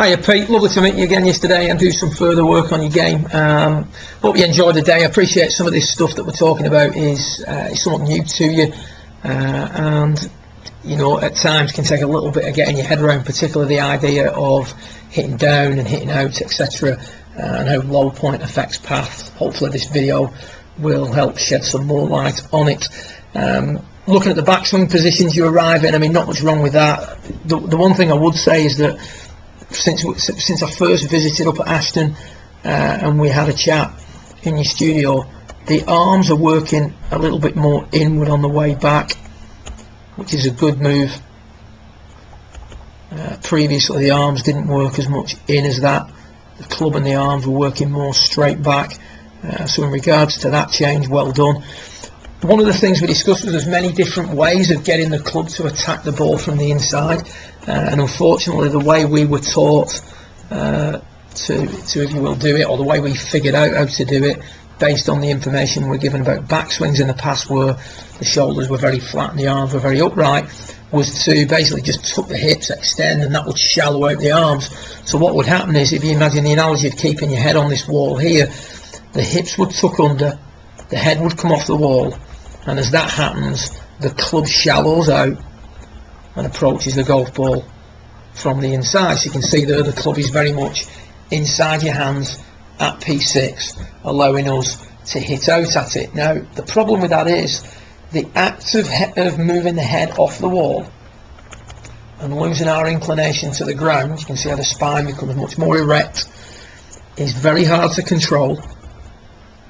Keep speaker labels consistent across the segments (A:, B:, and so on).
A: Hiya Pete, lovely to meet you again yesterday and do some further work on your game. Hope you enjoyed the day. I appreciate some of this stuff that we're talking about is somewhat new to you, and you know, at times can take a little bit of getting your head around, particularly the idea of hitting down and hitting out, etc., and how low point affects paths. Hopefully this video will help shed some more light on it. Looking at the backswing positions you arrive in, I mean, not much wrong with that. The one thing I would say is that since I first visited up at Ashton and we had a chat in your studio, the arms are working a little bit more inward on the way back, which is a good move. Previously the arms didn't work as much in as that. The club and the arms were working more straight back, so in regards to that change, well done. One of the things we discussed was there's many different ways of getting the club to attack the ball from the inside, and unfortunately the way we were taught to, if you will, do it, or the way we figured out how to do it based on the information we're given about backswings in the past, where the shoulders were very flat and the arms were very upright, was to basically just tuck the hips, extend, and that would shallow out the arms. So what would happen is, if you imagine the analogy of keeping your head on this wall here, the hips would tuck under, the head would come off the wall, and as that happens, the club shallows out and approaches the golf ball from the inside. So you can see there the club is very much inside your hands at P6, allowing us to hit out at it. Now the problem with that is the act of moving the head off the wall and losing our inclination to the ground, you can see how the spine becomes much more erect, is very hard to control,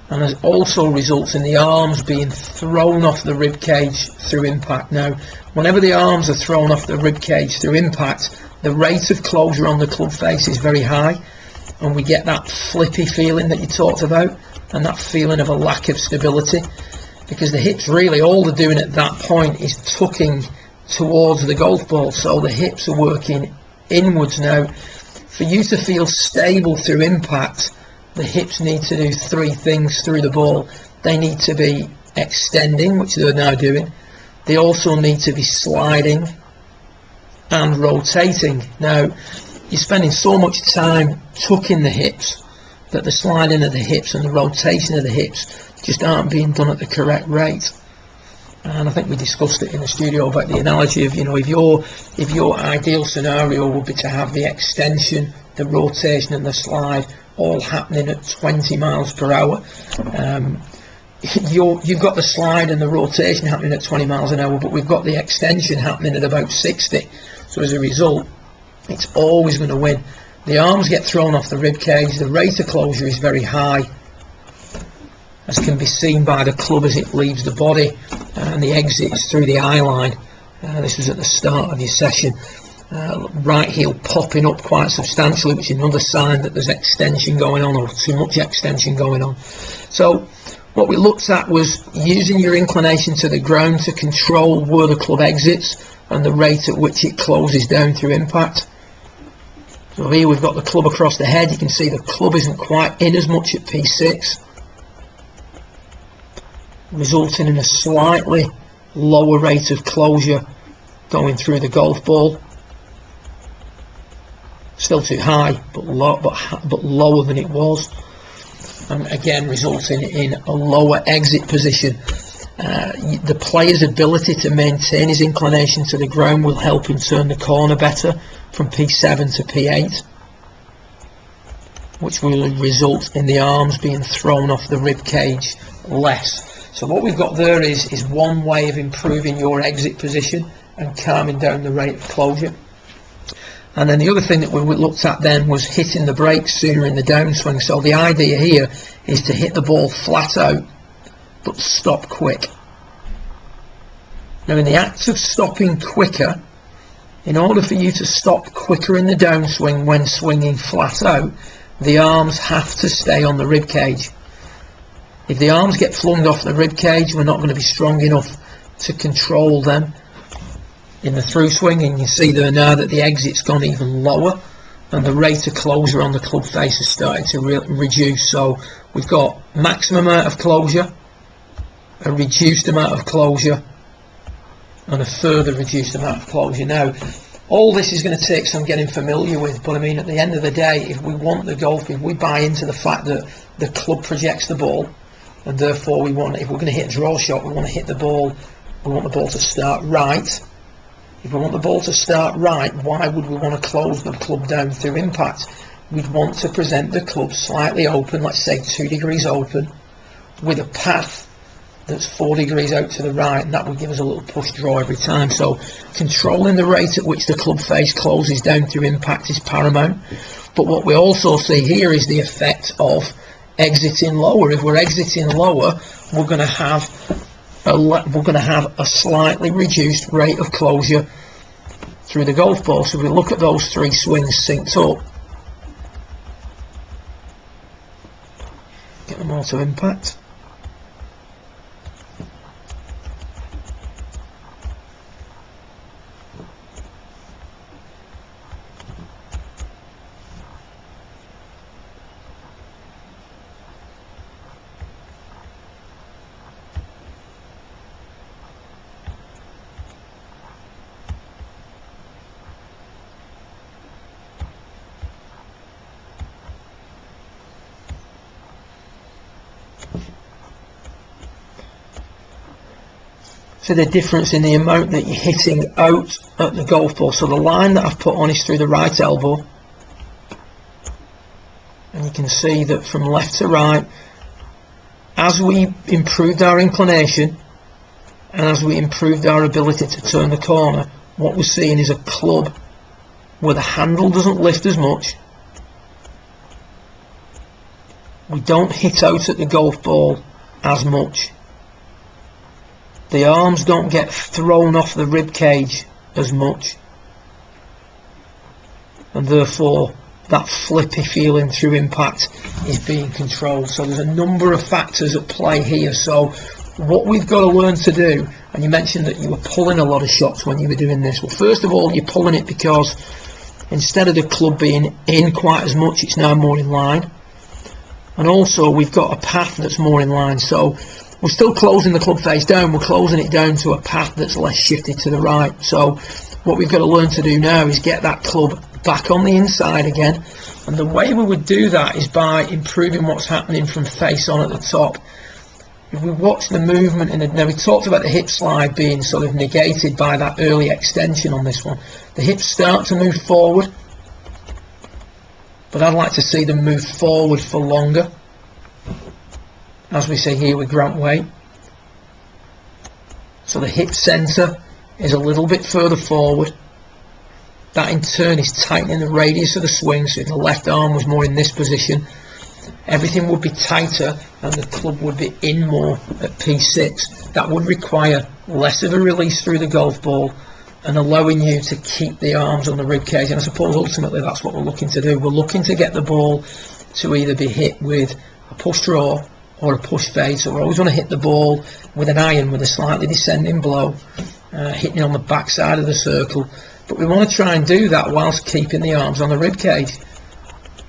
A: and it also results in the arms being thrown off the rib cage through impact. Now, whenever the arms are thrown off the rib cage through impact, the rate of closure on the club face is very high, and we get that flippy feeling that you talked about, and that feeling of a lack of stability, because the hips, really all they're doing at that point is tucking towards the golf ball, so the hips are working inwards. Now, for you to feel stable through impact, the hips need to do three things through the ball. They need to be extending, which they're now doing. They also need to be sliding and rotating. Now, you're spending so much time tucking the hips that the sliding of the hips and the rotation of the hips just aren't being done at the correct rate. And I think we discussed it in the studio about the analogy of, you know, if your ideal scenario would be to have the extension, the rotation and the slide all happening at 20 miles per hour, you've got the slide and the rotation happening at 20 miles an hour, but we've got the extension happening at about 60. So as a result, it's always going to win. The arms get thrown off the rib cage, the rate of closure is very high, as can be seen by the club as it leaves the body, and the exit is through the eye line. This was at the start of your session. Right heel popping up quite substantially, which is another sign that there's extension going on, or too much extension going on. So what we looked at was using your inclination to the ground to control where the club exits and the rate at which it closes down through impact. So here we've got the club across the head. You can see the club isn't quite in as much at P6, resulting in a slightly lower rate of closure going through the golf ball. Still too high, but lower than it was, and again resulting in a lower exit position. The player's ability to maintain his inclination to the ground will help him turn the corner better from P7 to P8, which will result in the arms being thrown off the rib cage less. So what we've got there is one way of improving your exit position and calming down the rate of closure. And then the other thing that we looked at then was hitting the brakes sooner in the downswing. So the idea here is to hit the ball flat out but stop quick. Now in the act of stopping quicker, in order for you to stop quicker in the downswing when swinging flat out, the arms have to stay on the rib cage. If the arms get flung off the rib cage, we're not going to be strong enough to control them in the through swing, and you see there now that the exit's gone even lower and the rate of closure on the club face has started to reduce. So we've got maximum amount of closure, a reduced amount of closure, and a further reduced amount of closure. Now All this is going to take some getting familiar with, but I mean, at the end of the day, if we want the golf, if we buy into the fact that the club projects the ball, and therefore if we're going to hit a draw shot, we want to hit the ball, we want the ball to start right. If we want the ball to start right, why would we want to close the club down through impact? We'd want to present the club slightly open, let's say 2 degrees open, with a path that's 4 degrees out to the right, and that will give us a little push draw every time. So controlling the rate at which the club face closes down through impact is paramount. But what we also see here is the effect of exiting lower. If we're exiting lower, we're going to have a slightly reduced rate of closure through the golf ball. So if we look at those 3 swings synced up, get them all to impact. So the difference in the amount that you're hitting out at the golf ball. So the line that I've put on is through the right elbow, and you can see that from left to right, as we improved our inclination and as we improved our ability to turn the corner, what we're seeing is a club where the handle doesn't lift as much. We don't hit out at the golf ball as much. The arms don't get thrown off the rib cage as much, and therefore that flippy feeling through impact is being controlled. So there's a number of factors at play here. So what we've got to learn to do, and you mentioned that you were pulling a lot of shots when you were doing this. Well, first of all, you're pulling it because instead of the club being in quite as much, it's now more in line, and also we've got a path that's more in line. So we're still closing the club face down, we're closing it down to a path that's less shifted to the right. So what we've got to learn to do now is get that club back on the inside again, and the way we would do that is by improving what's happening from face on at the top. If we watch the movement, now we talked about the hip slide being sort of negated by that early extension on this one. The hips start to move forward, but I'd like to see them move forward for longer, as we see here with Grant Waite. So the hip centre is a little bit further forward. That in turn is tightening the radius of the swing. So if the left arm was more in this position, everything would be tighter and the club would be in more at P6. That would require less of a release through the golf ball and allowing you to keep the arms on the rib cage. And I suppose ultimately that's what we're looking to do. We're looking to get the ball to either be hit with a push draw or a push fade. So we're always going to hit the ball with an iron with a slightly descending blow, hitting on the back side of the circle. But we want to try and do that whilst keeping the arms on the rib cage.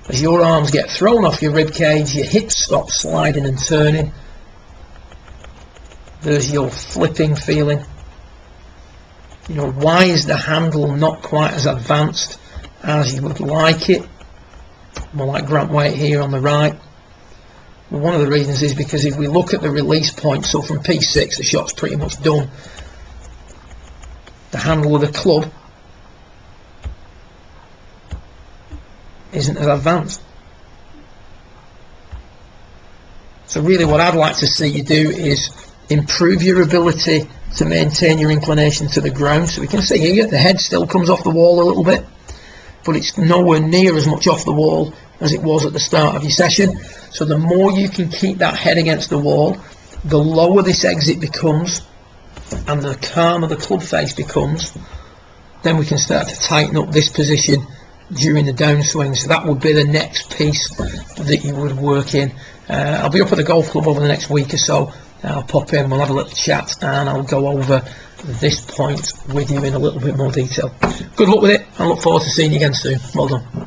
A: As your arms get thrown off your rib cage, your hips stop sliding and turning. There's your flipping feeling. You know, why is the handle not quite as advanced as you would like it? More like Grant Waite here on the right. Well, one of the reasons is because if we look at the release point, so from P6 the shot's pretty much done. The handle of the club isn't as advanced. So really what I'd like to see you do is improve your ability to maintain your inclination to the ground. So we can see here the head still comes off the wall a little bit, but it's nowhere near as much off the wall as it was at the start of your session. So the more you can keep that head against the wall, the lower this exit becomes and the calmer the club face becomes. Then we can start to tighten up this position during the downswing. So that would be the next piece that you would work in. I'll be up at the golf club over the next week or so. I'll pop in, we'll have a little chat, and I'll go over this point with you in a little bit more detail. Good luck with it. I look forward to seeing you again soon. Well done.